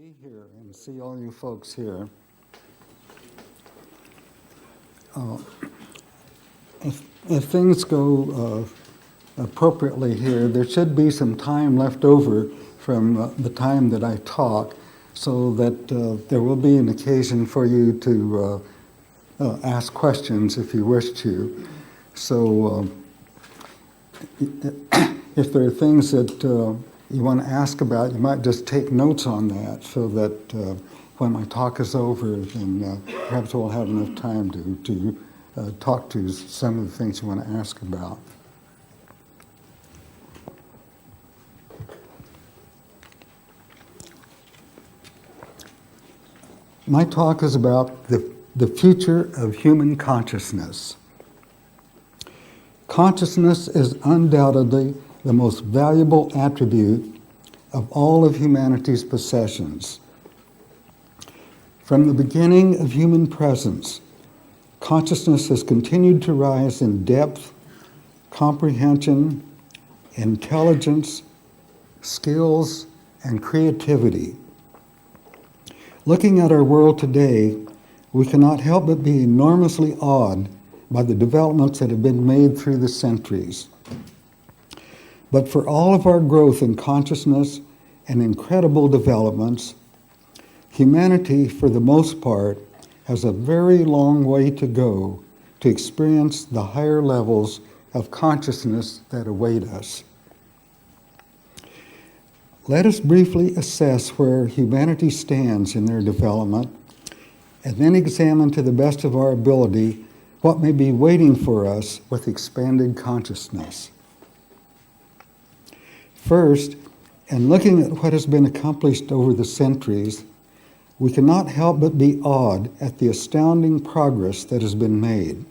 be here and see all you folks here. If things go appropriately here, there should be some time left over from the time that I talk, so that there will be an occasion for you to ask questions if you wish to. So if there are things that you want to ask about, you might just take notes on that, so that when my talk is over, then perhaps we'll have enough time to talk to some of the things you want to ask about. My talk is about the future of human consciousness. Consciousness is undoubtedly the most valuable attribute of all of humanity's possessions. From the beginning of human presence, consciousness has continued to rise in depth, comprehension, intelligence, skills, and creativity. Looking at our world today, we cannot help but be enormously awed by the developments that have been made through the centuries. But for all of our growth in consciousness and incredible developments, humanity, for the most part, has a very long way to go to experience the higher levels of consciousness that await us. Let us briefly assess where humanity stands in their development, and then examine to the best of our ability what may be waiting for us with expanded consciousness. First, in looking at what has been accomplished over the centuries, we cannot help but be awed at the astounding progress that has been made.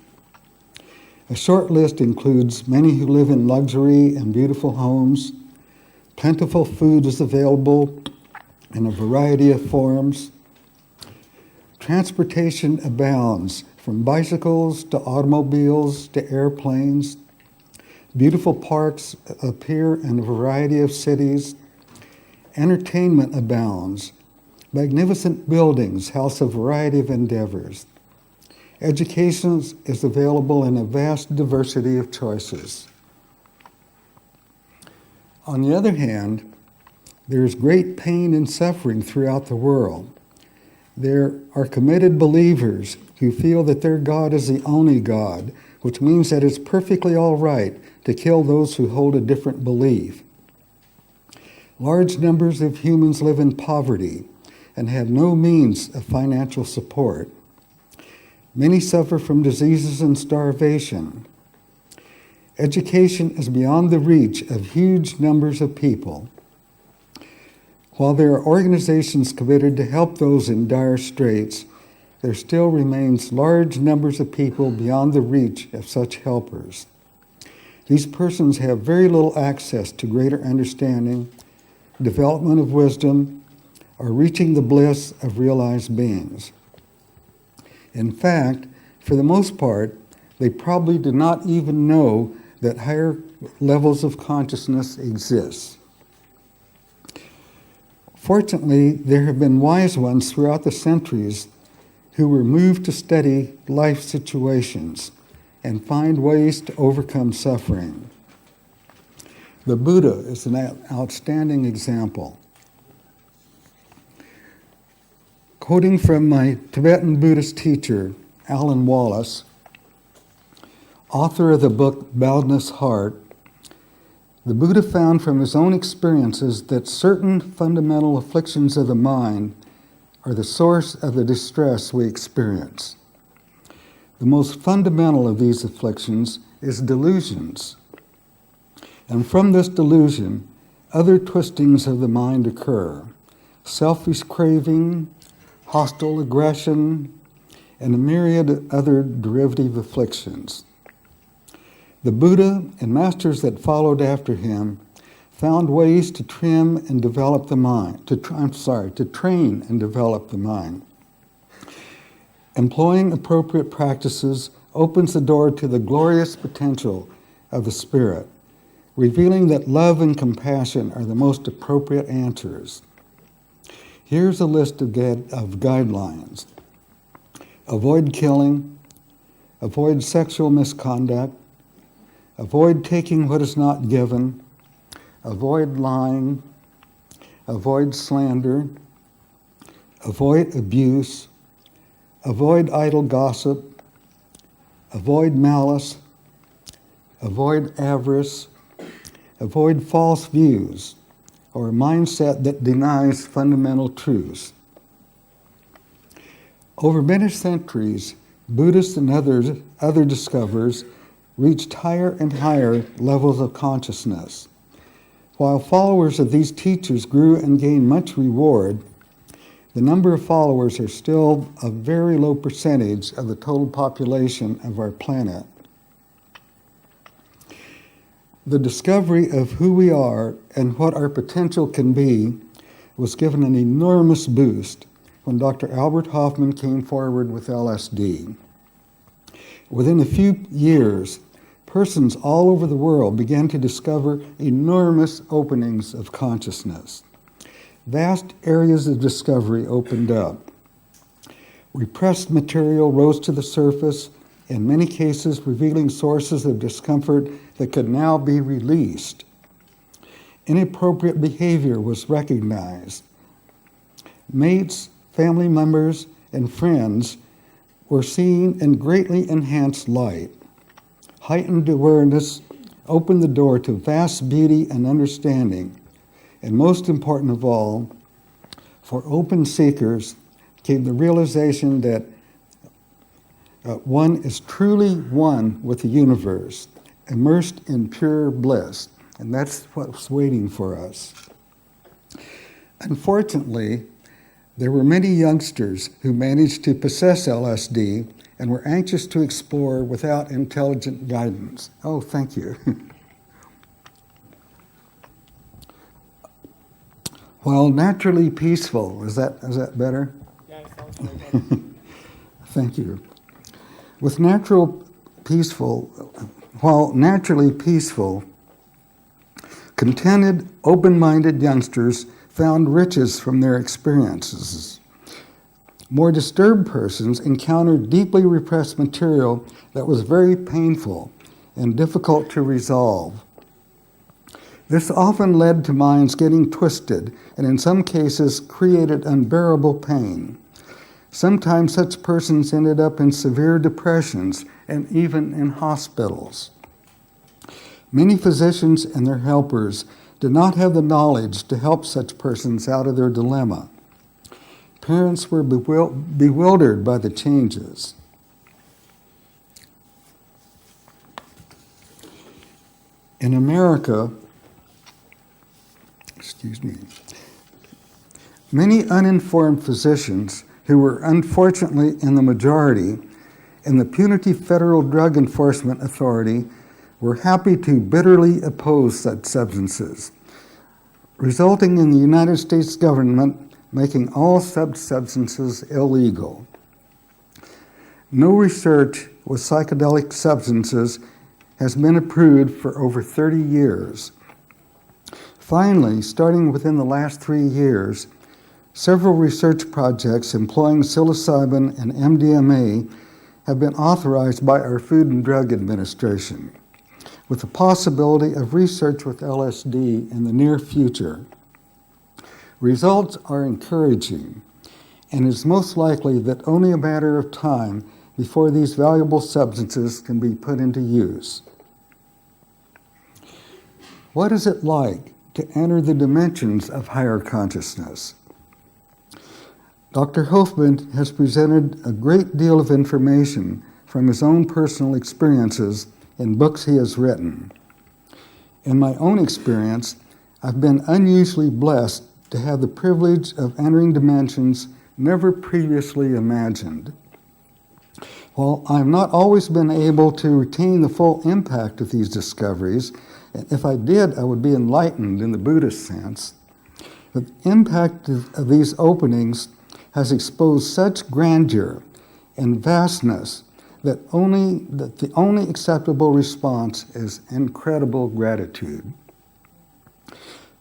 A short list includes many who live in luxury and beautiful homes. Plentiful food is available in a variety of forms. Transportation abounds, from bicycles to automobiles to airplanes. Beautiful parks appear in a variety of cities. Entertainment abounds. Magnificent buildings house a variety of endeavors. Education is available in a vast diversity of choices. On the other hand, there is great pain and suffering throughout the world. There are committed believers who feel that their God is the only God, which means that it's perfectly all right to kill those who hold a different belief. Large numbers of humans live in poverty and have no means of financial support. Many suffer from diseases and starvation. Education is beyond the reach of huge numbers of people. While there are organizations committed to help those in dire straits, there still remains large numbers of people beyond the reach of such helpers. These persons have very little access to greater understanding, development of wisdom, or reaching the bliss of realized beings. In fact, for the most part, they probably do not even know that higher levels of consciousness exist. Fortunately, there have been wise ones throughout the centuries who were moved to study life situations and find ways to overcome suffering. The Buddha is an outstanding example. Quoting from my Tibetan Buddhist teacher, Alan Wallace, author of the book Boundless Heart, the Buddha found from his own experiences that certain fundamental afflictions of the mind are the source of the distress we experience. The most fundamental of these afflictions is delusions. And from this delusion, other twistings of the mind occur: selfish craving, hostile aggression, and a myriad of other derivative afflictions. The Buddha and masters that followed after him found ways to trim and develop the mind, to train and develop the mind. Employing appropriate practices opens the door to the glorious potential of the spirit, revealing that love and compassion are the most appropriate answers. Here's a list of guidelines. Avoid killing, avoid sexual misconduct, avoid taking what is not given, avoid lying, avoid slander, avoid abuse, avoid idle gossip, avoid malice, avoid avarice, avoid false views, or a mindset that denies fundamental truths. Over many centuries, Buddhists and other discoverers reached higher and higher levels of consciousness. While followers of these teachers grew and gained much reward, the number of followers are still a very low percentage of the total population of our planet. The discovery of who we are and what our potential can be was given an enormous boost when Dr. Albert Hofmann came forward with LSD. Within a few years, persons all over the world began to discover enormous openings of consciousness. Vast areas of discovery opened up. Repressed material rose to the surface, in many cases revealing sources of discomfort that could now be released. Inappropriate behavior was recognized. Mates, family members, and friends were seen in greatly enhanced light. Heightened awareness opened the door to vast beauty and understanding. And most important of all, for open seekers came the realization that one is truly one with the universe, immersed in pure bliss. And that's what's waiting for us. Unfortunately, there were many youngsters who managed to possess LSD and were anxious to explore without intelligent guidance. Oh, thank you. While naturally peaceful, is that better? Yeah, it sounds very better. Thank you. While naturally peaceful, contented, open-minded youngsters found riches from their experiences. More disturbed persons encountered deeply repressed material that was very painful and difficult to resolve. This often led to minds getting twisted and in some cases created unbearable pain. Sometimes such persons ended up in severe depressions and even in hospitals. Many physicians and their helpers did not have the knowledge to help such persons out of their dilemma. Parents were bewildered by the changes. In America, many uninformed physicians who were unfortunately in the majority in the punitive Federal Drug Enforcement Authority were happy to bitterly oppose such substances, resulting in the United States government making all such substances illegal. No research with psychedelic substances has been approved for over 30 years. Finally, starting within the last 3 years, several research projects employing psilocybin and MDMA have been authorized by our Food and Drug Administration, with the possibility of research with LSD in the near future. Results are encouraging, and it's most likely that only a matter of time before these valuable substances can be put into use. What is it like to enter the dimensions of higher consciousness? Dr. Hofmann has presented a great deal of information from his own personal experiences in books he has written. In my own experience, I've been unusually blessed to have the privilege of entering dimensions never previously imagined. While I've not always been able to retain the full impact of these discoveries, and if I did, I would be enlightened in the Buddhist sense, the impact of these openings has exposed such grandeur and vastness that the only acceptable response is incredible gratitude.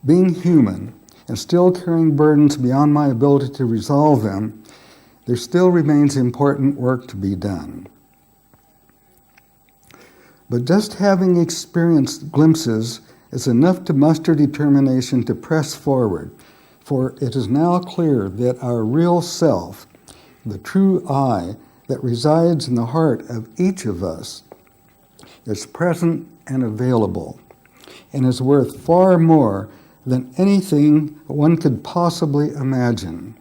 Being human and still carrying burdens beyond my ability to resolve them, there still remains important work to be done. But just having experienced glimpses is enough to muster determination to press forward, for it is now clear that our real self, the true I that resides in the heart of each of us, is present and available, and is worth far more than anything one could possibly imagine.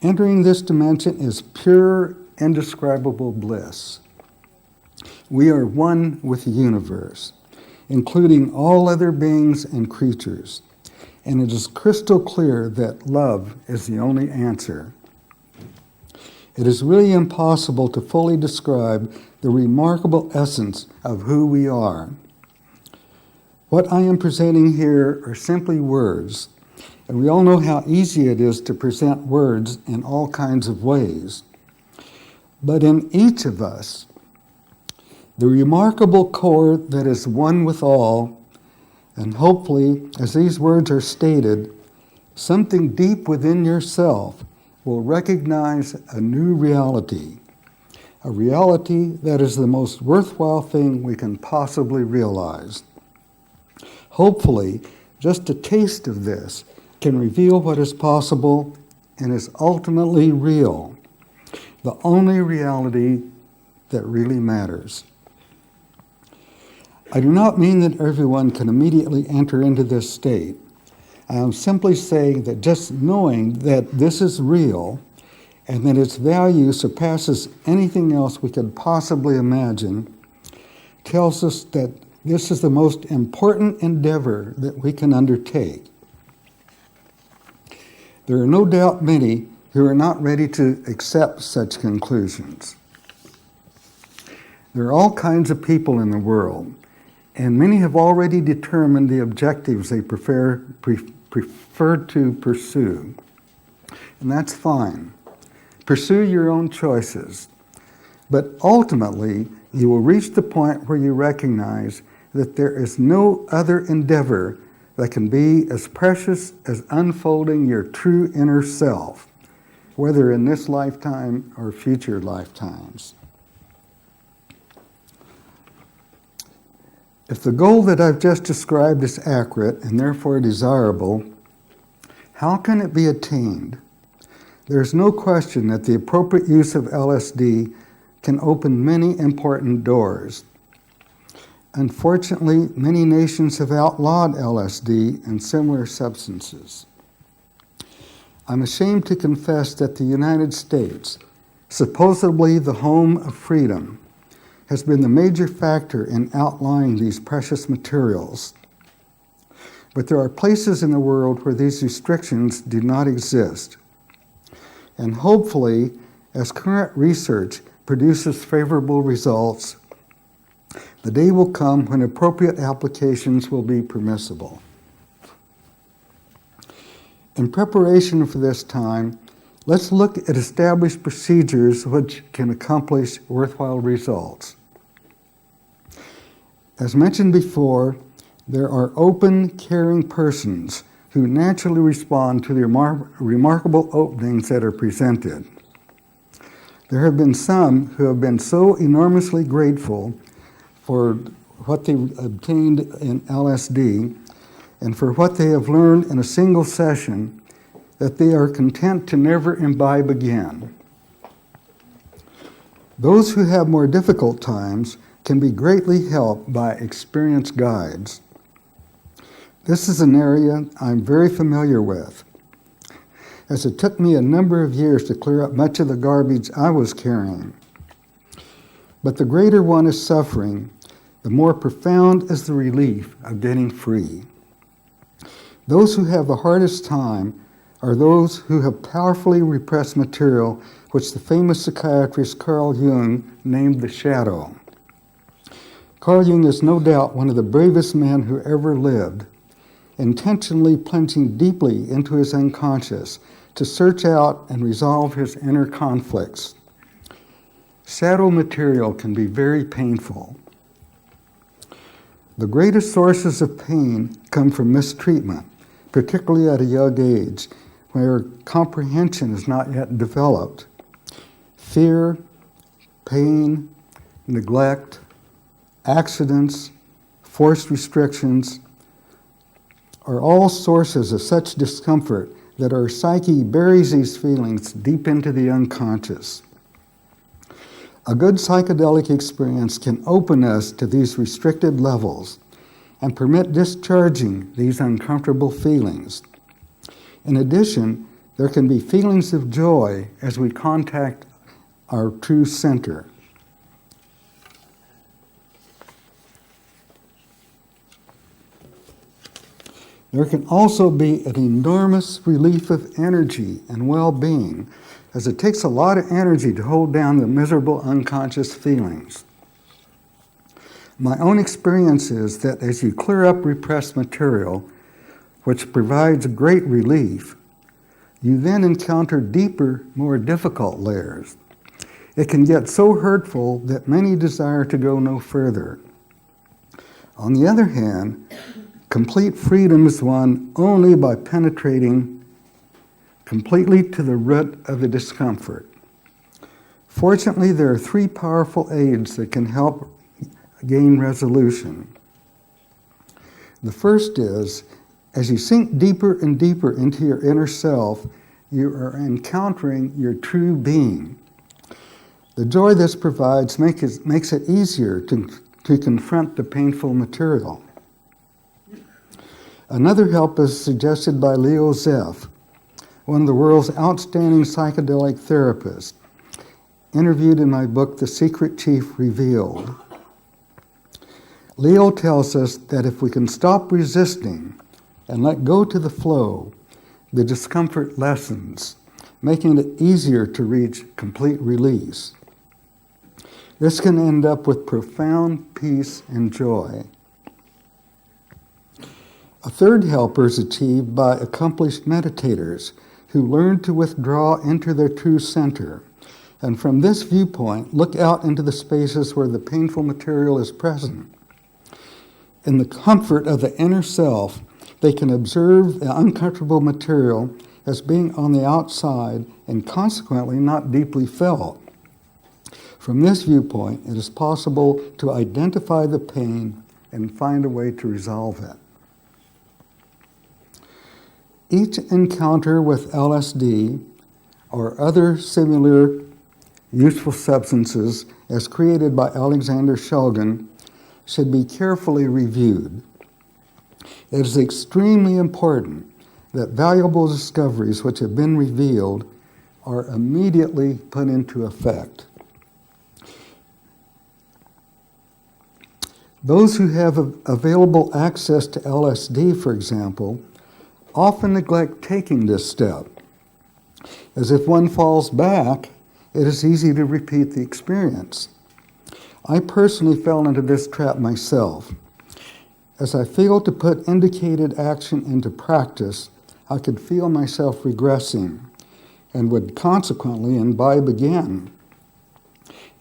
Entering this dimension is pure, indescribable bliss. We are one with the universe, including all other beings and creatures, and it is crystal clear that love is the only answer. It is really impossible to fully describe the remarkable essence of who we are. What I am presenting here are simply words, and we all know how easy it is to present words in all kinds of ways. But in each of us, the remarkable core that is one with all, and hopefully, as these words are stated, something deep within yourself will recognize a new reality, a reality that is the most worthwhile thing we can possibly realize. Hopefully, just a taste of this can reveal what is possible and is ultimately real, the only reality that really matters. I do not mean that everyone can immediately enter into this state. I am simply saying that just knowing that this is real and that its value surpasses anything else we could possibly imagine tells us that this is the most important endeavor that we can undertake. There are no doubt many who are not ready to accept such conclusions. There are all kinds of people in the world, and many have already determined the objectives they prefer to pursue. And that's fine. Pursue your own choices. But ultimately, you will reach the point where you recognize that there is no other endeavor that can be as precious as unfolding your true inner self, whether in this lifetime or future lifetimes. If the goal that I've just described is accurate and therefore desirable, how can it be attained? There's no question that the appropriate use of LSD can open many important doors. Unfortunately, many nations have outlawed LSD and similar substances. I'm ashamed to confess that the United States, supposedly the home of freedom, has been the major factor in outlawing these precious materials. But there are places in the world where these restrictions do not exist. And hopefully, as current research produces favorable results, the day will come when appropriate applications will be permissible. In preparation for this time, let's look at established procedures which can accomplish worthwhile results. As mentioned before, there are open, caring persons who naturally respond to the remarkable openings that are presented. There have been some who have been so enormously grateful for what they obtained in LSD and for what they have learned in a single session that they are content to never imbibe again. Those who have more difficult times can be greatly helped by experienced guides. This is an area I'm very familiar with, as it took me a number of years to clear up much of the garbage I was carrying. But the greater one is suffering, the more profound is the relief of getting free. Those who have the hardest time are those who have powerfully repressed material which the famous psychiatrist Carl Jung named the shadow. Carl Jung is no doubt one of the bravest men who ever lived, intentionally plunging deeply into his unconscious to search out and resolve his inner conflicts. Shadow material can be very painful. The greatest sources of pain come from mistreatment, particularly at a young age, where comprehension is not yet developed. Fear, pain, neglect, accidents, forced restrictions are all sources of such discomfort that our psyche buries these feelings deep into the unconscious. A good psychedelic experience can open us to these restricted levels and permit discharging these uncomfortable feelings. In addition, there can be feelings of joy as we contact our true center. There can also be an enormous relief of energy and well-being, as it takes a lot of energy to hold down the miserable unconscious feelings. My own experience is that as you clear up repressed material, which provides great relief, you then encounter deeper, more difficult layers. It can get so hurtful that many desire to go no further. On the other hand, complete freedom is won only by penetrating completely to the root of the discomfort. Fortunately, there are three powerful aids that can help gain resolution. The first is, as you sink deeper and deeper into your inner self, you are encountering your true being. The joy this provides makes it easier to confront the painful material. Another help is suggested by Leo Zeff, one of the world's outstanding psychedelic therapists, interviewed in my book, The Secret Chief Revealed. Leo tells us that if we can stop resisting and let go to the flow, the discomfort lessens, making it easier to reach complete release. This can end up with profound peace and joy. A third helper is achieved by accomplished meditators who learn to withdraw into their true center, and from this viewpoint, look out into the spaces where the painful material is present. In the comfort of the inner self, they can observe the uncomfortable material as being on the outside and consequently not deeply felt. From this viewpoint, it is possible to identify the pain and find a way to resolve it. Each encounter with LSD or other similar useful substances as created by Alexander Shulgin should be carefully reviewed. It is extremely important that valuable discoveries which have been revealed are immediately put into effect. Those who have available access to LSD, for example, often neglect taking this step, as if one falls back, it is easy to repeat the experience. I personally fell into this trap myself. As I failed to put indicated action into practice, I could feel myself regressing and would consequently imbibe again.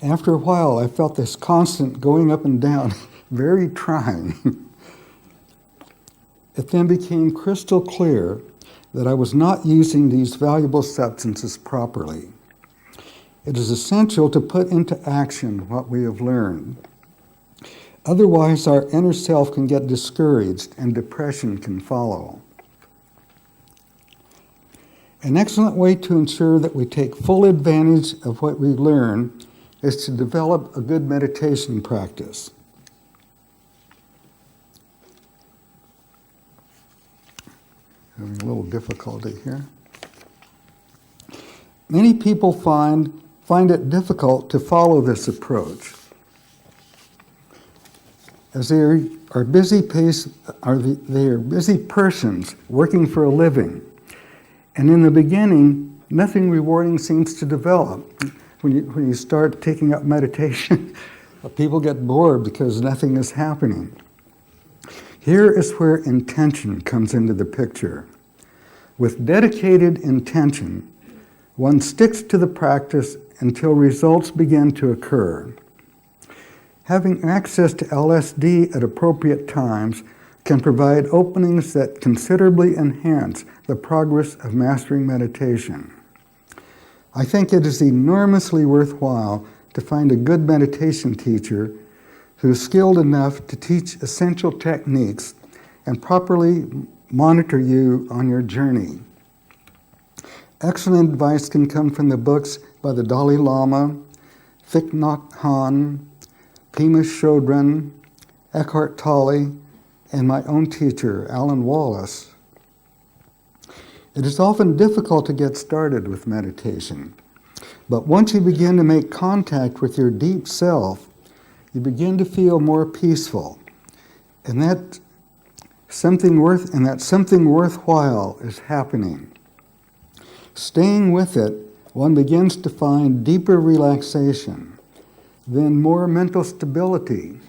After a while, I felt this constant going up and down, very trying. It then became crystal clear that I was not using these valuable substances properly. It is essential to put into action what we have learned. Otherwise, our inner self can get discouraged and depression can follow. An excellent way to ensure that we take full advantage of what we learn is to develop a good meditation practice. Having a little difficulty here. Many people find it difficult to follow this approach, as they are busy persons working for a living, and in the beginning, nothing rewarding seems to develop. When you start taking up meditation, people get bored because nothing is happening. Here is where intention comes into the picture. With dedicated intention, one sticks to the practice until results begin to occur. Having access to LSD at appropriate times can provide openings that considerably enhance the progress of mastering meditation. I think it is enormously worthwhile to find a good meditation teacher who is skilled enough to teach essential techniques and properly monitor you on your journey. Excellent advice can come from the books by the Dalai Lama, Thich Nhat Hanh, Pema Chodron, Eckhart Tolle, and my own teacher, Alan Wallace. It is often difficult to get started with meditation, but once you begin to make contact with your deep self, you begin to feel more peaceful, and that something worthwhile is happening. Staying with it, one begins to find deeper relaxation, then more mental stability,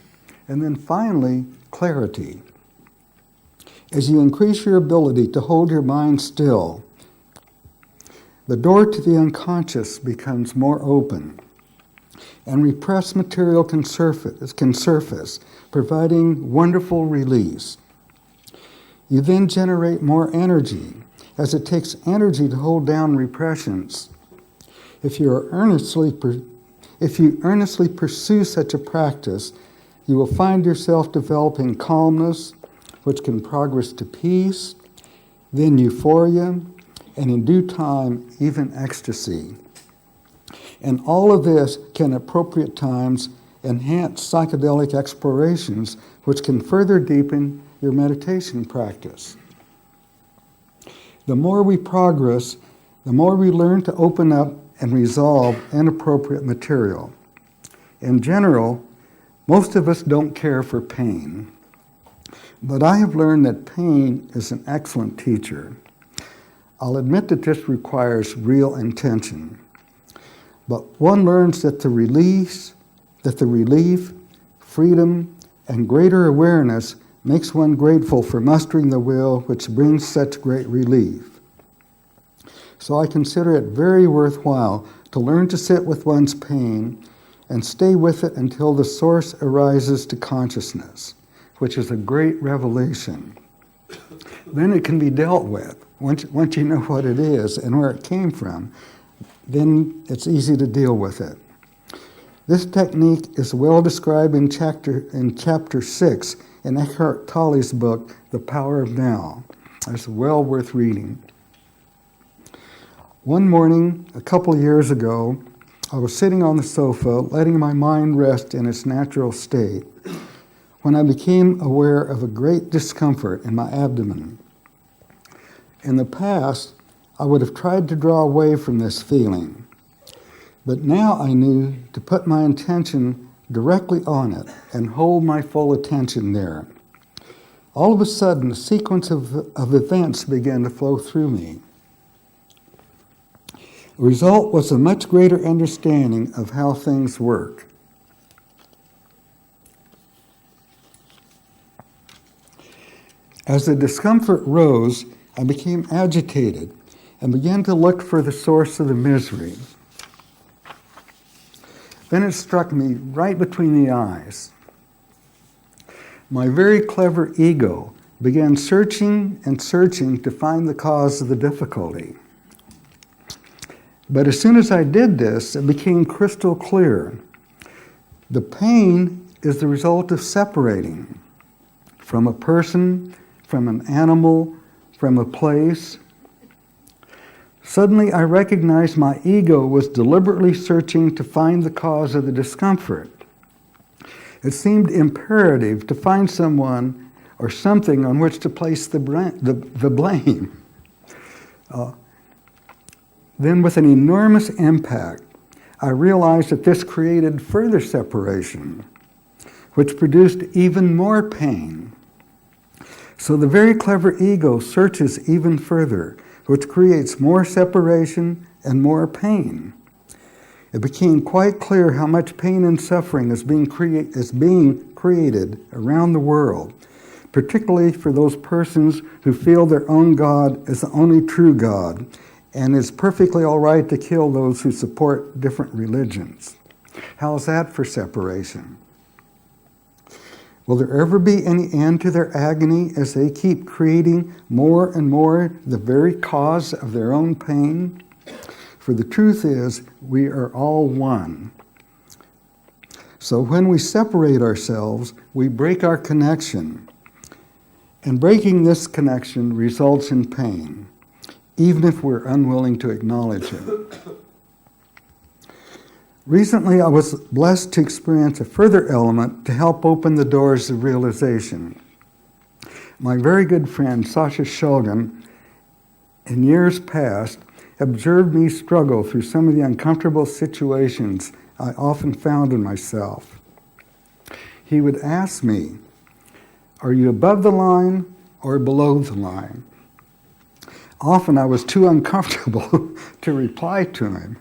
and then finally clarity. As you increase your ability to hold your mind still, the door to the unconscious becomes more open, and repressed material can surface, providing wonderful release. You then generate more energy, as it takes energy to hold down repressions. If you earnestly pursue such a practice, you will find yourself developing calmness, which can progress to peace, then euphoria, and in due time, even ecstasy. And all of this can at appropriate times enhance psychedelic explorations, which can further deepen your meditation practice. The more we progress, the more we learn to open up and resolve inappropriate material. In general, most of us don't care for pain, but I have learned that pain is an excellent teacher. I'll admit that this requires real intention, but one learns that the relief, freedom, and greater awareness makes one grateful for mustering the will which brings such great relief. So I consider it very worthwhile to learn to sit with one's pain and stay with it until the source arises to consciousness, which is a great revelation. Then it can be dealt with. Once you know what it is and where it came from, then it's easy to deal with it. This technique is well described in chapter 6 in Eckhart Tolle's book, The Power of Now. It's well worth reading. One morning, a couple of years ago, I was sitting on the sofa, letting my mind rest in its natural state, when I became aware of a great discomfort in my abdomen. In the past, I would have tried to draw away from this feeling, but now I knew to put my intention directly on it and hold my full attention there. All of a sudden, a sequence of events began to flow through me. The result was a much greater understanding of how things work. As the discomfort rose, I became agitated and began to look for the source of the misery. Then it struck me right between the eyes. My very clever ego began searching and searching to find the cause of the difficulty. But as soon as I did this, it became crystal clear. The pain is the result of separating from a person, from an animal, from a place. Suddenly I recognized my ego was deliberately searching to find the cause of the discomfort. It seemed imperative to find someone or something on which to place the blame. Then with an enormous impact, I realized that this created further separation, which produced even more pain. So the very clever ego searches even further, which creates more separation and more pain. It became quite clear how much pain and suffering is being created around the world, particularly for those persons who feel their own God is the only true God, and it's perfectly all right to kill those who support different religions. How's that for separation? Will there ever be any end to their agony as they keep creating more and more the very cause of their own pain? For the truth is, we are all one. So when we separate ourselves, we break our connection. And breaking this connection results in pain, even if we're unwilling to acknowledge it. Recently, I was blessed to experience a further element to help open the doors of realization. My very good friend, Sasha Shulgin, in years past, observed me struggle through some of the uncomfortable situations I often found in myself. He would ask me, "Are you above the line or below the line?" Often I was too uncomfortable to reply to him.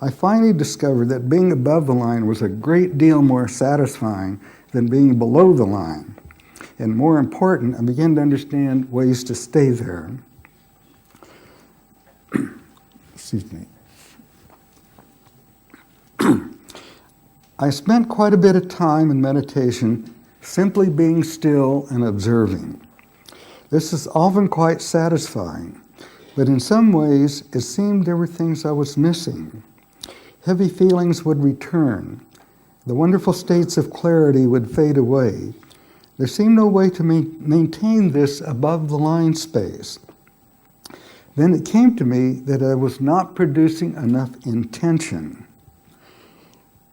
I finally discovered that being above the line was a great deal more satisfying than being below the line. And more important, I began to understand ways to stay there. Excuse me. I spent quite a bit of time in meditation simply being still and observing. This is often quite satisfying, but in some ways it seemed there were things I was missing. Heavy feelings would return. The wonderful states of clarity would fade away. There seemed no way to maintain this above the line space. Then it came to me that I was not producing enough intention.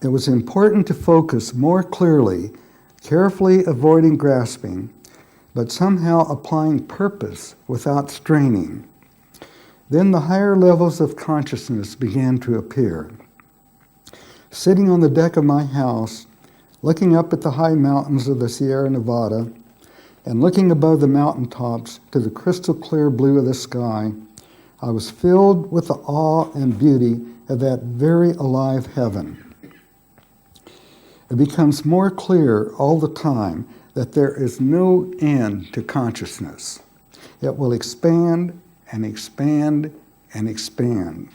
It was important to focus more clearly, carefully avoiding grasping, but somehow applying purpose without straining. Then the higher levels of consciousness began to appear. Sitting on the deck of my house, looking up at the high mountains of the Sierra Nevada, and looking above the mountaintops to the crystal clear blue of the sky, I was filled with the awe and beauty of that very alive heaven. It becomes more clear all the time that there is no end to consciousness. It will expand and expand and expand,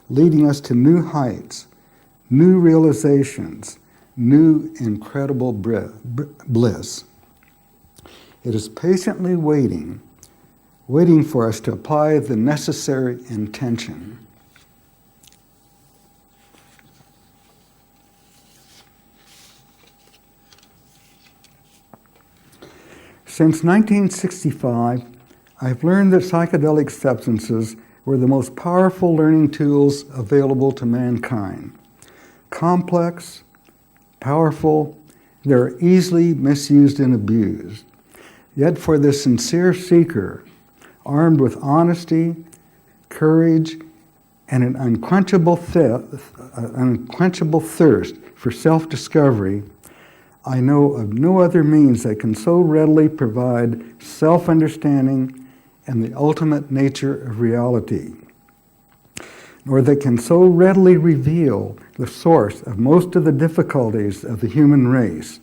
leading us to new heights, new realizations, new incredible bliss. It is patiently waiting for us to apply the necessary intention. Since 1965, I've learned that psychedelic substances were the most powerful learning tools available to mankind. Complex, powerful, they're easily misused and abused. Yet for the sincere seeker, armed with honesty, courage, and an unquenchable thirst for self-discovery, I know of no other means that can so readily provide self-understanding and the ultimate nature of reality, nor that can so readily reveal the source of most of the difficulties of the human race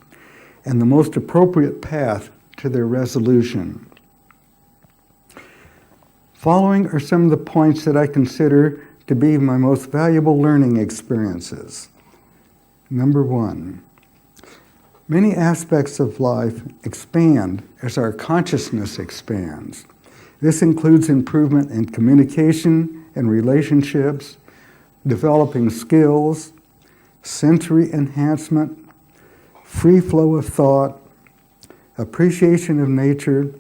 and the most appropriate path to their resolution. Following are some of the points that I consider to be my most valuable learning experiences. Number one, many aspects of life expand as our consciousness expands. This includes improvement in communication and relationships, developing skills, sensory enhancement, free flow of thought, appreciation of nature,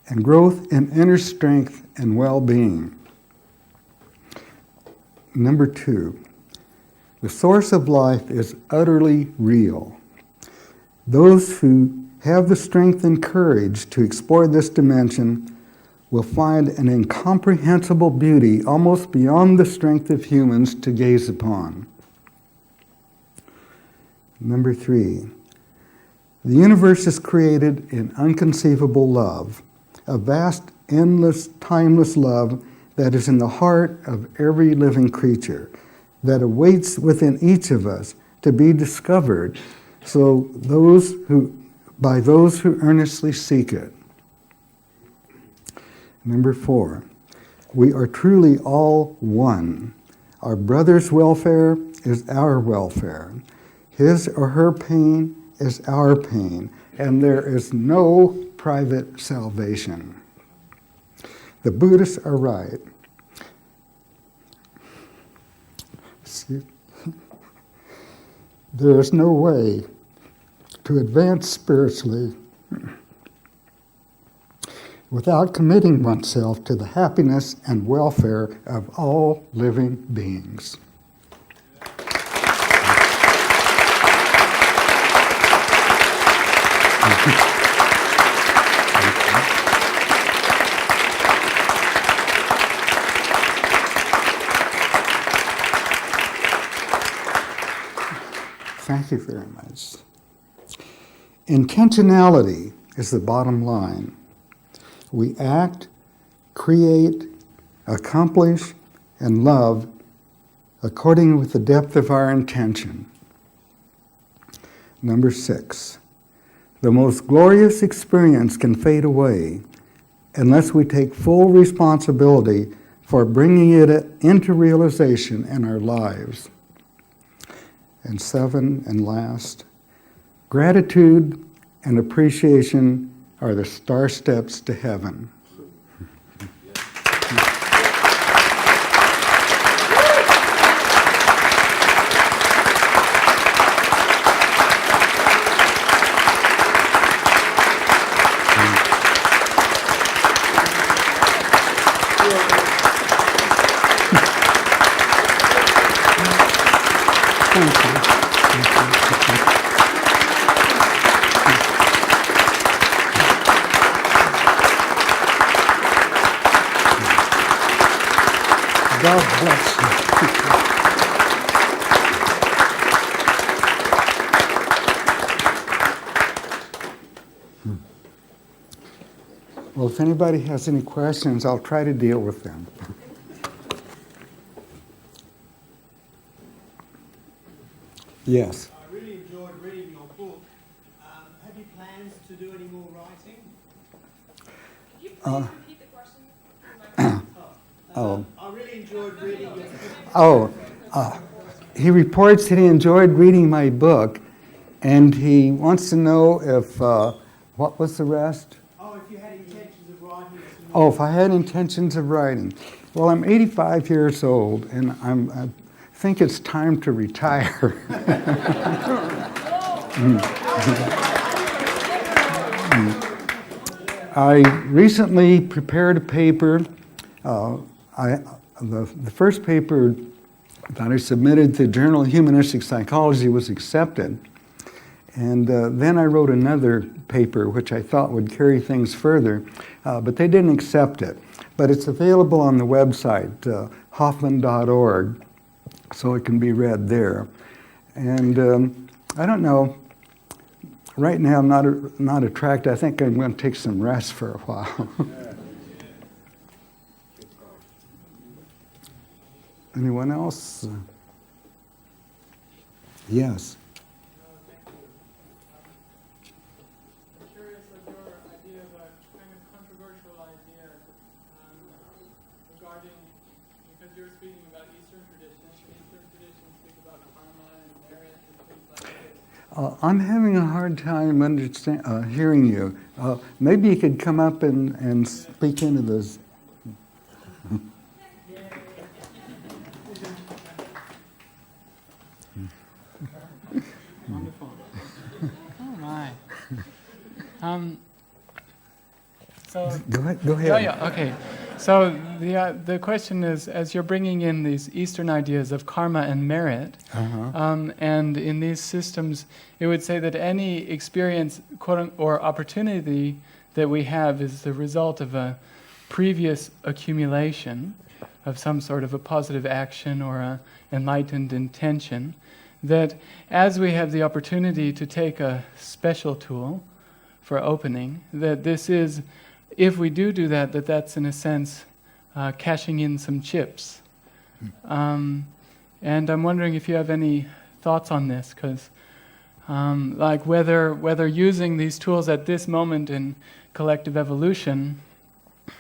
and growth in inner strength and well-being. Number two, the source of life is utterly real. Those who have the strength and courage to explore this dimension will find an incomprehensible beauty almost beyond the strength of humans to gaze upon. Number three, the universe is created in unconceivable love, a vast, endless, timeless love that is in the heart of every living creature, that awaits within each of us to be discovered by those who earnestly seek it. Number four, we are truly all one. Our brother's welfare is our welfare. His or her pain is our pain, and there is no private salvation. The Buddhists are right. There is no way to advance spiritually without committing oneself to the happiness and welfare of all living beings. Thank you very much. Intentionality is the bottom line. We act, create, accomplish, and love according with the depth of our intention. Number 6, the most glorious experience can fade away unless we take full responsibility for bringing it into realization in our lives. And 7, and last, gratitude and appreciation are the star steps to heaven. God bless you. Well, if anybody has any questions, I'll try to deal with them. Yes. I really enjoyed reading your book. Have you plans to do any more writing? Could you please repeat the question? I really enjoyed reading your book. He reports that he enjoyed reading my book, and he wants to know if, what was the rest? If you had intentions of writing. If I had intentions of writing. Well, I'm 85 years old, and I think it's time to retire. I recently prepared a paper. The first paper that I submitted to the Journal of Humanistic Psychology was accepted. And then I wrote another paper which I thought would carry things further, but they didn't accept it. But it's available on the website, hoffman.org, so it can be read there. And I don't know, right now I'm not attracted. I think I'm going to take some rest for a while. Anyone else? Yes. I'm curious of your idea of a kind of controversial idea regarding, because you're speaking about Eastern traditions, and Eastern traditions speak about karma and merit and things like this. I'm having a hard time hearing you. Maybe you could come up and speak into this. Wonderful. Oh my. So Go ahead. Oh yeah. Okay. So the question is, as you're bringing in these Eastern ideas of karma and merit, and in these systems, it would say that any experience, or opportunity that we have is the result of a previous accumulation of some sort of a positive action or a enlightened intention. That as we have the opportunity to take a special tool for opening, that this is, if we do that, that's in a sense cashing in some chips. And I'm wondering if you have any thoughts on this, because like whether using these tools at this moment in collective evolution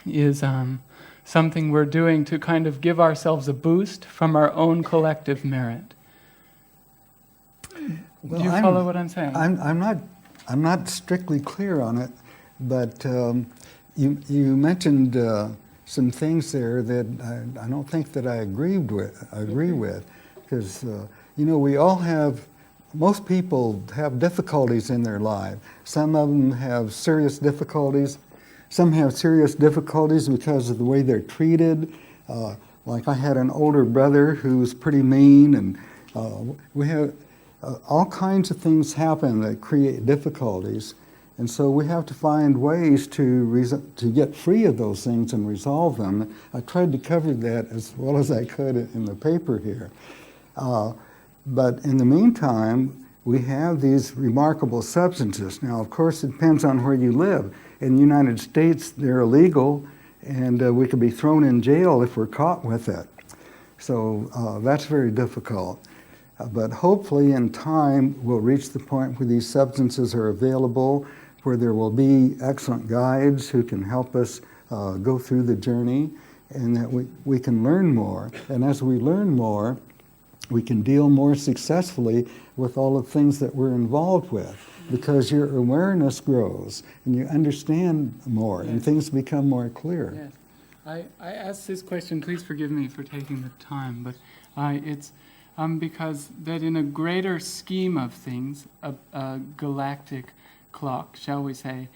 is something we're doing to kind of give ourselves a boost from our own collective merit. Well, Do you follow what I'm saying? I'm not strictly clear on it, but you mentioned some things there that I don't think that I agree with, because we all have. Most people have difficulties in their life. Some of them have serious difficulties. Some have serious difficulties because of the way they're treated. Like I had an older brother who was pretty mean, and we have all kinds of things happen that create difficulties. And so we have to find ways to get free of those things and resolve them. I tried to cover that as well as I could in the paper here. But in the meantime, we have these remarkable substances. Now, of course, it depends on where you live. In the United States, they're illegal, and we could be thrown in jail if we're caught with it. So that's very difficult. But hopefully in time, we'll reach the point where these substances are available, where there will be excellent guides who can help us go through the journey, and that we can learn more. And as we learn more, we can deal more successfully with all the things that we're involved with, because your awareness grows and you understand more, and things become more clear. Yes. I asked this question, please forgive me for taking the time, but it's because that in a greater scheme of things, a galactic clock, shall we say,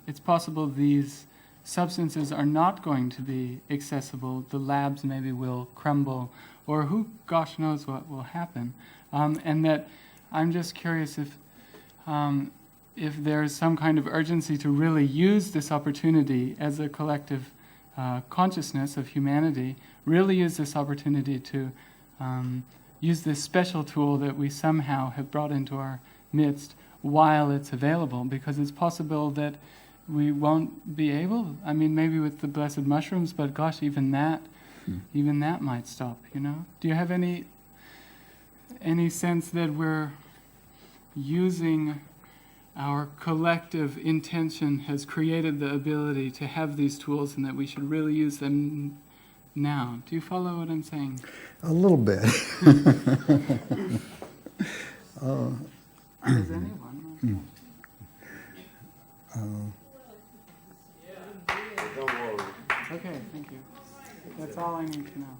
it's possible these substances are not going to be accessible. The labs maybe will crumble, or gosh knows what will happen. And that I'm just curious if there's some kind of urgency to really use this opportunity as a collective consciousness of humanity, really use this opportunity to use this special tool that we somehow have brought into our midst while it's available, because it's possible that we won't be able, maybe with the blessed mushrooms, but gosh, even that might stop, Do you have any sense that we're using our collective intention has created the ability to have these tools, and that we should really use them now? Do you follow what I'm saying? A little bit. Does anyone? Okay, thank you. That's all I need to know.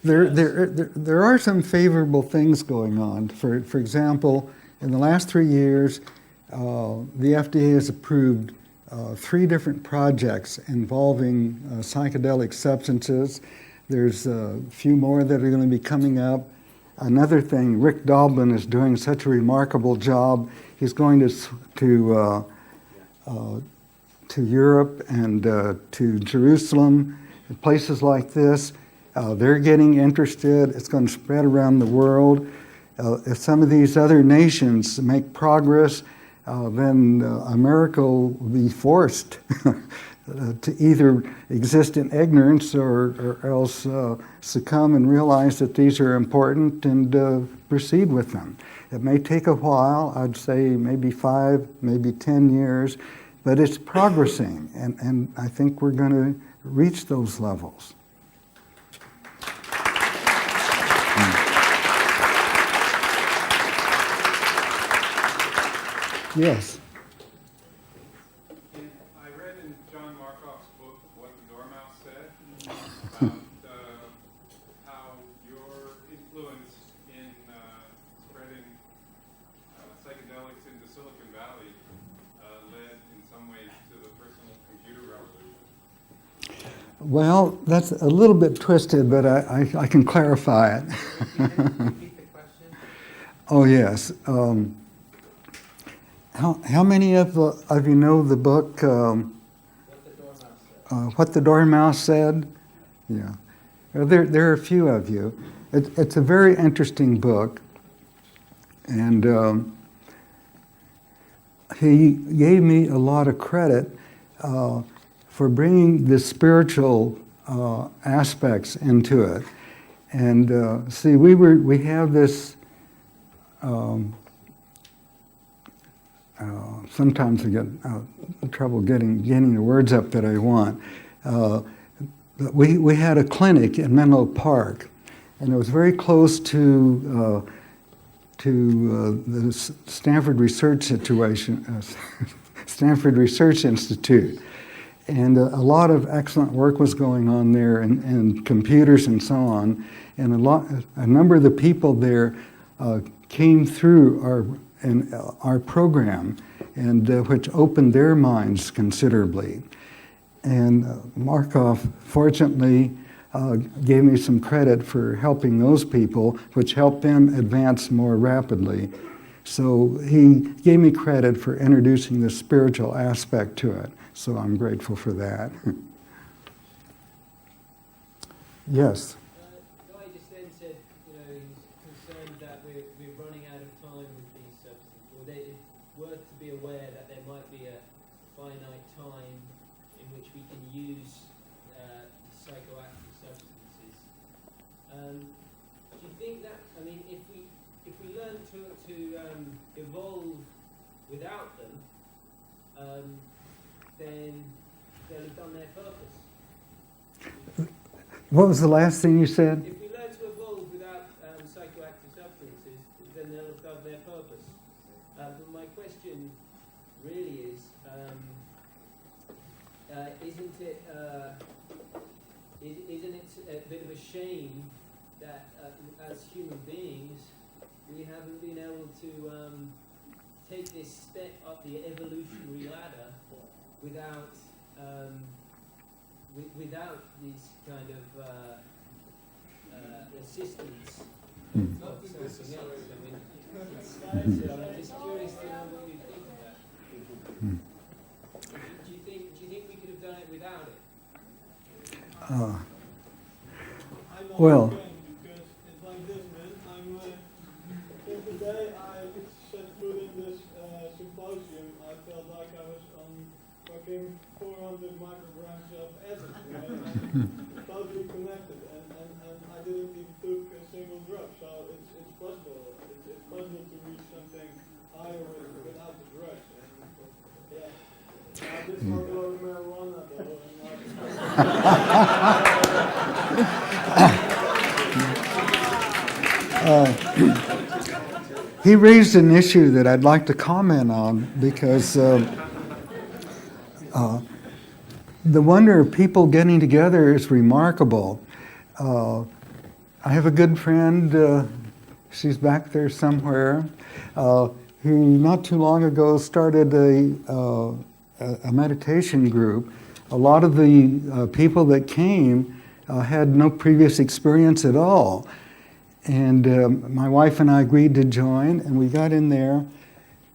There are some favorable things going on. For example, in the last 3 years, the FDA has approved 3 different projects involving psychedelic substances. There's a few more that are going to be coming up. Another thing, Rick Doblin is doing such a remarkable job. He's going to Europe and to Jerusalem, and places like this. They're getting interested. It's going to spread around the world. If some of these other nations make progress, then America will be forced to either exist in ignorance or else succumb and realize that these are important and proceed with them. It may take a while, I'd say maybe 5, maybe 10 years, but it's progressing, and I think we're going to reach those levels. Yes. I read in John Markoff's book What the Dormouse Said about how your influence in spreading psychedelics into Silicon Valley led in some ways to the personal computer revolution. Well, that's a little bit twisted, but I can clarify it. Can you repeat the question? Oh, yes. How many of you know the book What the Dormouse Said? Yeah. Well, there are a few of you. It's a very interesting book, and he gave me a lot of credit for bringing the spiritual aspects into it. And see, we have this. Sometimes I get trouble getting the words up that I want. We had a clinic in Menlo Park, and it was very close to the Stanford Research Stanford Research Institute. And a lot of excellent work was going on there, and computers and so on. And a number of the people there came through our program, and which opened their minds considerably. And Markov, fortunately, gave me some credit for helping those people, which helped them advance more rapidly. So he gave me credit for introducing the spiritual aspect to it. So I'm grateful for that. Yes. Guy just then said, he's concerned that we're running out of time with these substances, or that it's worth to be aware that there might be a finite time in which we can use psychoactive substances. Do you think that, if we learn to evolve without them, then they'll have done their purpose? What was the last thing you said? If we learn to evolve without psychoactive substances, then they'll have done their purpose. But my question really is, isn't it a bit of a shame that as human beings we haven't been able to take this step up the evolutionary ladder without without these kind of assistance of something else? I'm just curious to know what you think of that. Do you think we could have done it without it? Well. Because it's like this, man. Since the day I set foot in this symposium, I felt like I was on fucking 400 micrograms of acid, totally connected, and I didn't even took a single drug, so it's possible. It's possible to reach something higher without the drugs. And, yeah. I did smoke a lot of marijuana though. He raised an issue that I'd like to comment on, because the wonder of people getting together is remarkable. I have a good friend, she's back there somewhere, who not too long ago started a meditation group. A lot of the people that came had no previous experience at all. And my wife and I agreed to join, and we got in there,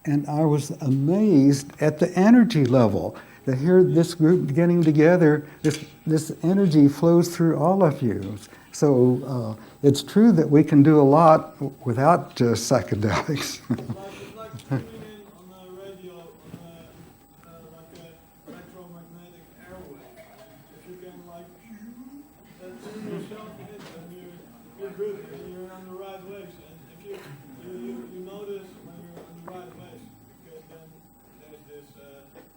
and I was amazed at the energy level. To hear this group getting together, this energy flows through all of you. So it's true that we can do a lot without psychedelics. It's like tuning in on a radio, like a electromagnetic airwave. If you can tune yourself in it, then you're good, and you're on the right waves. And if you notice when you're on the right waves, because then there's this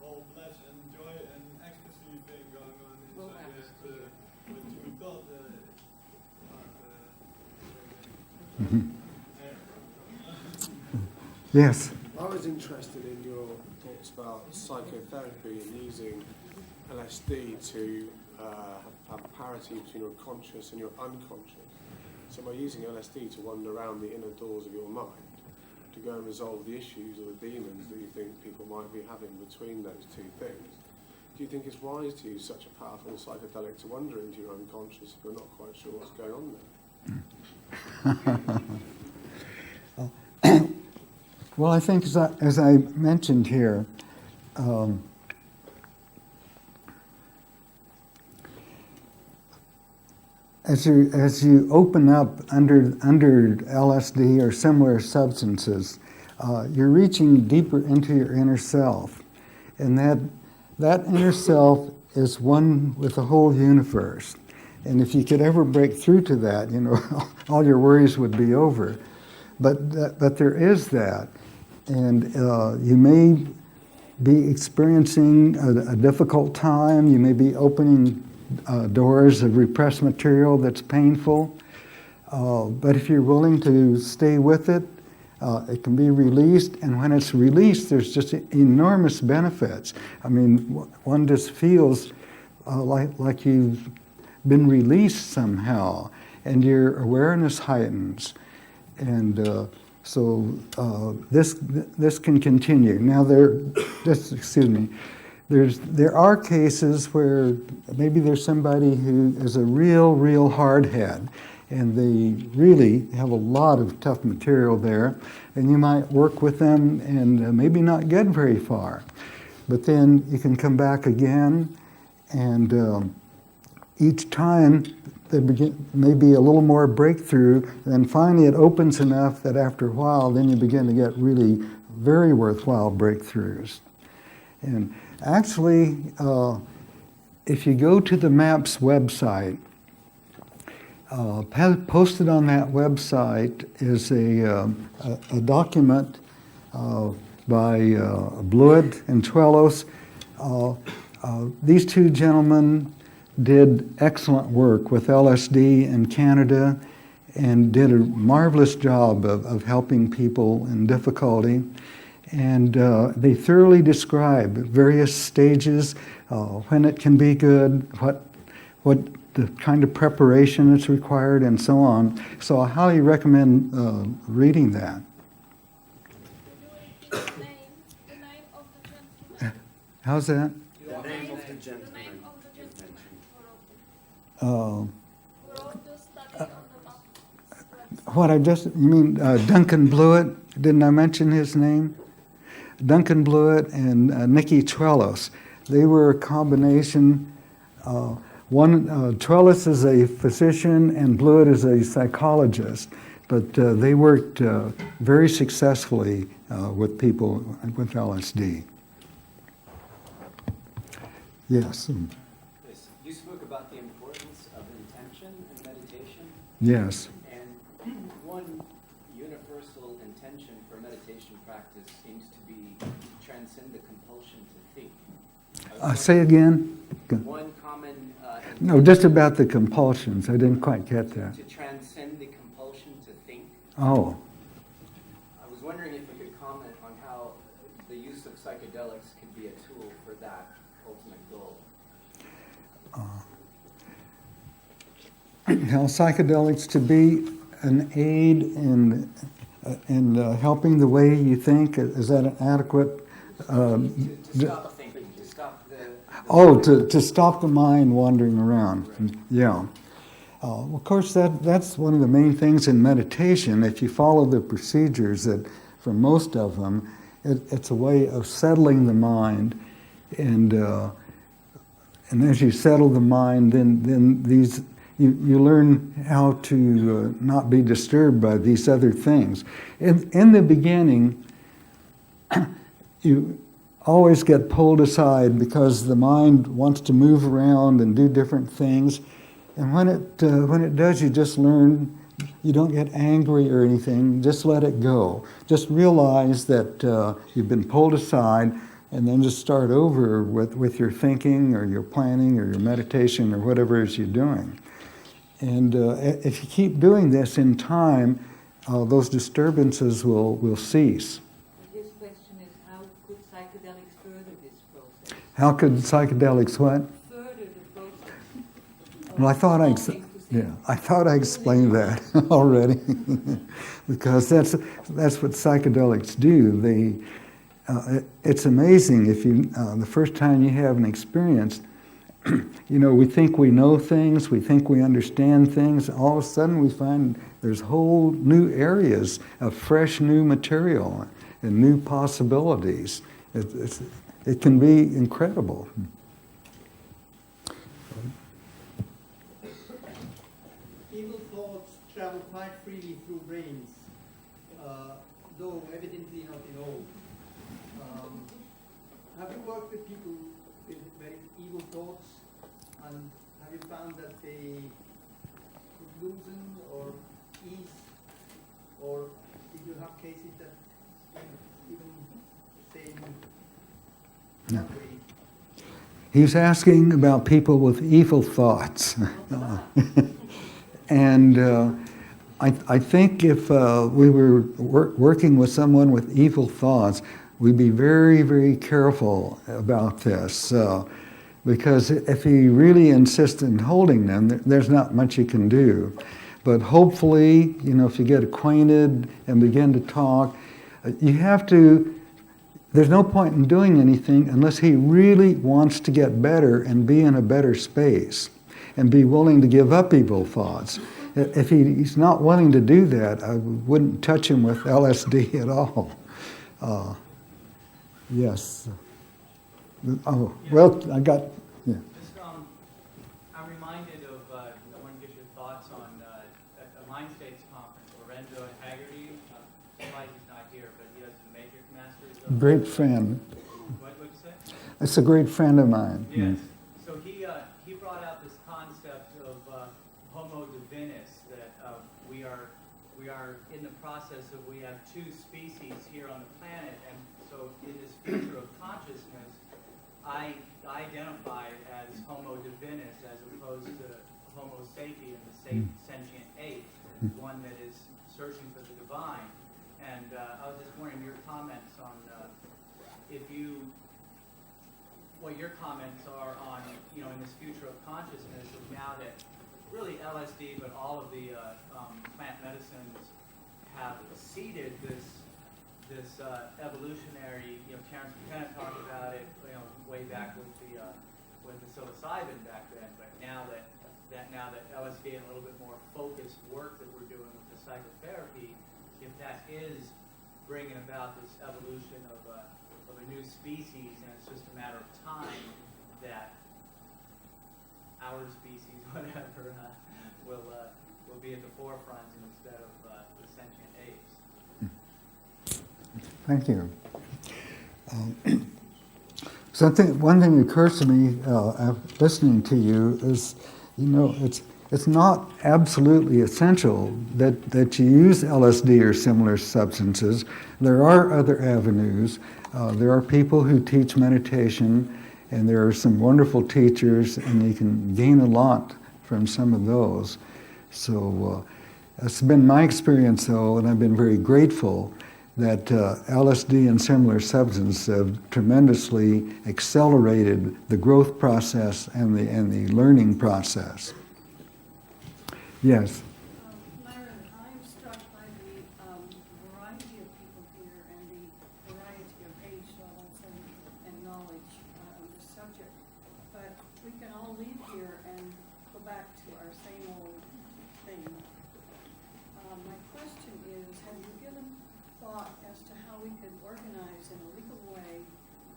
whole bliss and joy and ecstasy thing going on inside what you thought. Yes. I was interested in your thoughts about psychotherapy and using LSD to have parity between your conscious and your unconscious. So by using LSD to wander around the inner doors of your mind, to go and resolve the issues or the demons that you think people might be having between those two things, do you think it's wise to use such a powerful psychedelic to wander into your unconscious if you're not quite sure what's going on there? Well, I think as I mentioned here, as you open up under LSD or similar substances, you're reaching deeper into your inner self, and that inner self is one with the whole universe. And if you could ever break through to that, all your worries would be over. But there is that. And you may be experiencing a difficult time. You may be opening doors of repressed material that's painful. But if you're willing to stay with it, it can be released, and when it's released, there's just enormous benefits. I mean, one just feels like you've been released somehow, and your awareness heightens, and so this can continue. Now there are cases where maybe there's somebody who is a real hardhead, and they really have a lot of tough material there, and you might work with them and maybe not get very far. But then you can come back again, and each time there may be a little more breakthrough, and then finally it opens enough that after a while, then you begin to get really very worthwhile breakthroughs. And actually, if you go to the MAPS website, posted on that website is a document by Blewett and Trellos. These two gentlemen did excellent work with LSD in Canada and did a marvelous job of helping people in difficulty. And they thoroughly describe various stages, when it can be good, what the kind of preparation that's required, and so on. So I highly recommend reading that. The name of the gentleman. How's that? The name of the gentleman. Who wrote the study on the map? What I just, you mean Duncan Blewett? Didn't I mention his name? Duncan Blewett and Nikki Trellos. They were a combination. Trellis is a physician and Blewett is a psychologist, but they worked very successfully with people with LSD. Yes. You spoke about the importance of intention in meditation. Yes. And one universal intention for meditation practice seems to be to transcend the compulsion to think. Say again. One common No, just about the compulsions. I didn't quite get that. to transcend the compulsion to think. Oh. I was wondering if you could comment on how the use of psychedelics could be a tool for that ultimate goal. How psychedelics to be an aid in helping the way you think. Is that an adequate? To stop thinking, to stop the To stop the mind wandering around. Right. Yeah. Of course, that's one of the main things in meditation. If you follow the procedures, that for most of them, it's a way of settling the mind, and as you settle the mind, then these you learn how to not be disturbed by these other things. In the beginning, you always get pulled aside because the mind wants to move around and do different things. And when it does, you just learn, you don't get angry or anything, just let it go. Just realize that you've been pulled aside, and then just start over with your thinking or your planning or your meditation or whatever it is you're doing. And if you keep doing this in time, those disturbances will cease. His question is, how could psychedelics further this process? How could psychedelics what? Further the process. Well, I thought I explained that already, because that's what psychedelics do. It's amazing if you the first time you have an experience. We think we know things, we think we understand things. All of a sudden, we find there's whole new areas of fresh new material and new possibilities. It can be incredible. Evil thoughts travel quite freely through brains, though evidently not in all. Have you worked with people with very evil thoughts, and have you found that they could loosen or ease, or did you have cases that even stay that way? He's asking about people with evil thoughts. And I think if we were working with someone with evil thoughts, we'd be very, very careful about this. Because if he really insists in holding them, there's not much you can do. But hopefully, if you get acquainted and begin to talk, you have to, there's no point in doing anything unless he really wants to get better and be in a better space and be willing to give up evil thoughts. If he's not willing to do that, I wouldn't touch him with LSD at all. Yes. Oh, well, I got, yeah. Just, I'm reminded of, I want to get your thoughts on at a Mind States conference, Lorenzo Haggerty, surprised he's not here, but he does the Matrix Masters. Great friend. What'd you say? It's a great friend of mine. Yes. So he brought out this concept of Homo divinis, that we are in the process of, we have two species here on the planet, and so in this future of consciousness, I identify as Homo divinis as opposed to Homo sapien, the sentient ape, one that is searching for the divine. And I was just wondering your comments on what your comments are on, in this future of consciousness, of now that really LSD, but all of the plant medicines have seeded this evolutionary, Terence McKenna talked about it, way back with the psilocybin back then, but now that LSD and a little bit more focused work that we're doing with the psychotherapy, if that is bringing about this evolution of a new species, and it's just a matter of time that our species, whatever, will be at the forefront instead of the sentient apes. Thank you. One thing that occurs to me listening to you is, it's not absolutely essential that you use LSD or similar substances. There are other avenues. There are people who teach meditation, and there are some wonderful teachers, and you can gain a lot from some of those. So it's been my experience, though, and I've been very grateful that LSD and similar substances have tremendously accelerated the growth process and the learning process. Yes. Myron, I'm struck by the variety of people here and the variety of age levels and knowledge on this subject. But we can all leave here and go back to our same old thing. My question is, have you given thought as to how we could organize in a legal way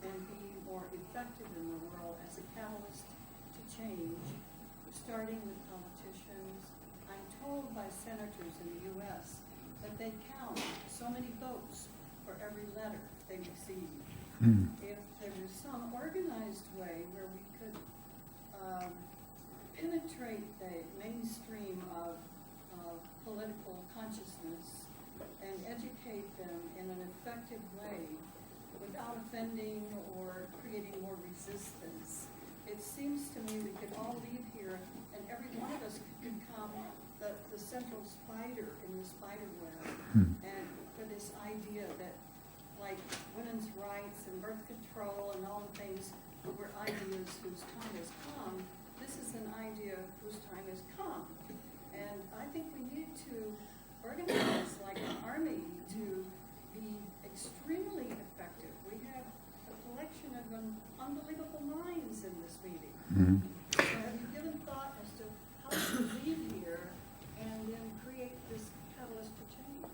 and be more effective in the world as a catalyst to change, starting with politicians? I'm told by senators in the U.S. that they count so many votes for every letter they receive. If there was some organized way where we could penetrate the mainstream of political consciousness and educate them in an effective way without offending or creating more resistance, it seems to me we could all leave here and every one of us could become the central spider in the spider web. And for this idea that, like women's rights and birth control and all the things were ideas whose time has come, this is an idea whose time has come. And I think we need to organize like an army to be extremely effective. We have a collection of unbelievable minds in this meeting. So have you given thought as to how to leave here and then create this catalyst for change?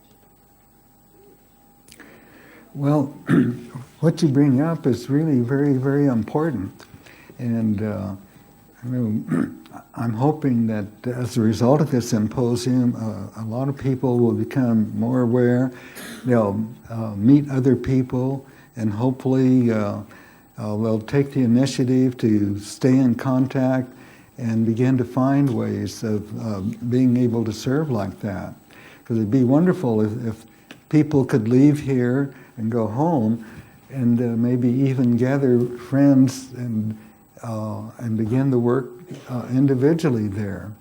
Well, what you bring up is really very, very important. And I'm hoping that as a result of this symposium, a lot of people will become more aware. They'll meet other people, and hopefully they'll take the initiative to stay in contact and begin to find ways of being able to serve like that. Because it'd be wonderful if people could leave here and go home and maybe even gather friends and begin the work individually there.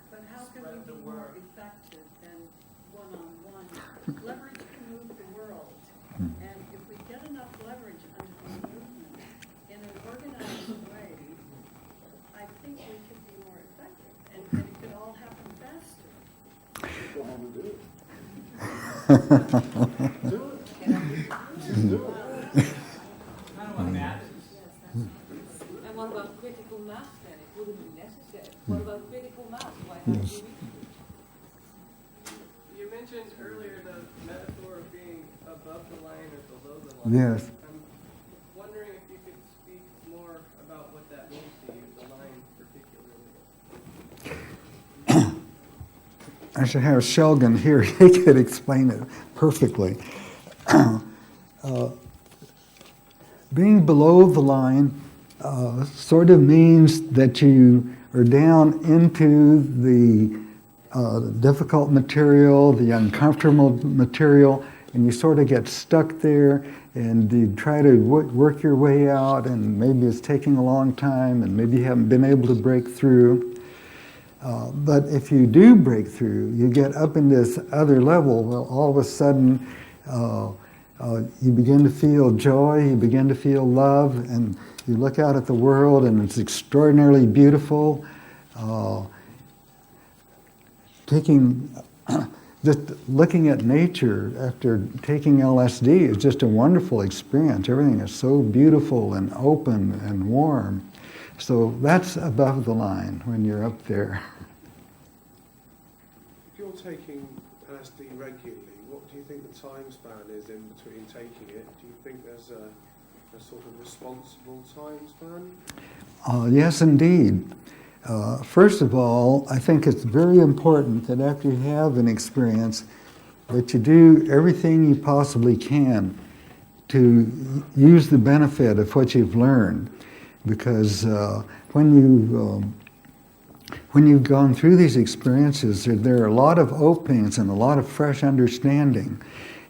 But how can we be more effective think we could be more effective, and it could all happen faster. Go home and do it. And what about critical mass then? It wouldn't be necessary. What about critical mass? Why not Yes. do it? You mentioned earlier the metaphor of being above the line or below the line. Yes. I'm wondering if you could speak more about what that means to you, the line particularly. I should have Shelgan here. He could explain it perfectly. Being below the line sort of means that you are down into the difficult material, the uncomfortable material, and you sort of get stuck there, and you try to work your way out, and maybe it's taking a long time, and maybe you haven't been able to break through. But if you do break through, you get up in this other level, well, all of a sudden you begin to feel joy, you begin to feel love, and you look out at the world and it's extraordinarily beautiful. Just looking at nature after taking LSD is just a wonderful experience. Everything is so beautiful and open and warm. So that's above the line when you're up there. If you're taking LSD regularly, what do you think the time span is in between taking it? Do you think there's a sort of responsible time span? Yes, indeed. First of all, I think it's very important that after you have an experience, that you do everything you possibly can to use the benefit of what you've learned. Because when you've gone through these experiences, there are a lot of openings and a lot of fresh understanding.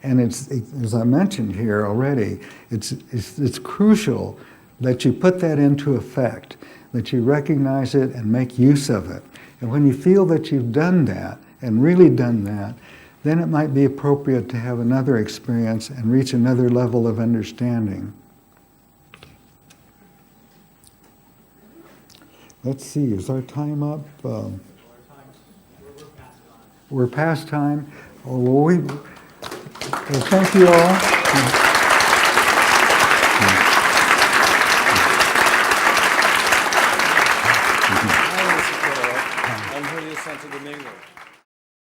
And it's as I mentioned here already, it's crucial that you put that into effect, that you recognize it and make use of it. And when you feel that you've done that, and really done that, then it might be appropriate to have another experience and reach another level of understanding. Let's see, is our time up? We're past time. Oh, well, thank you all.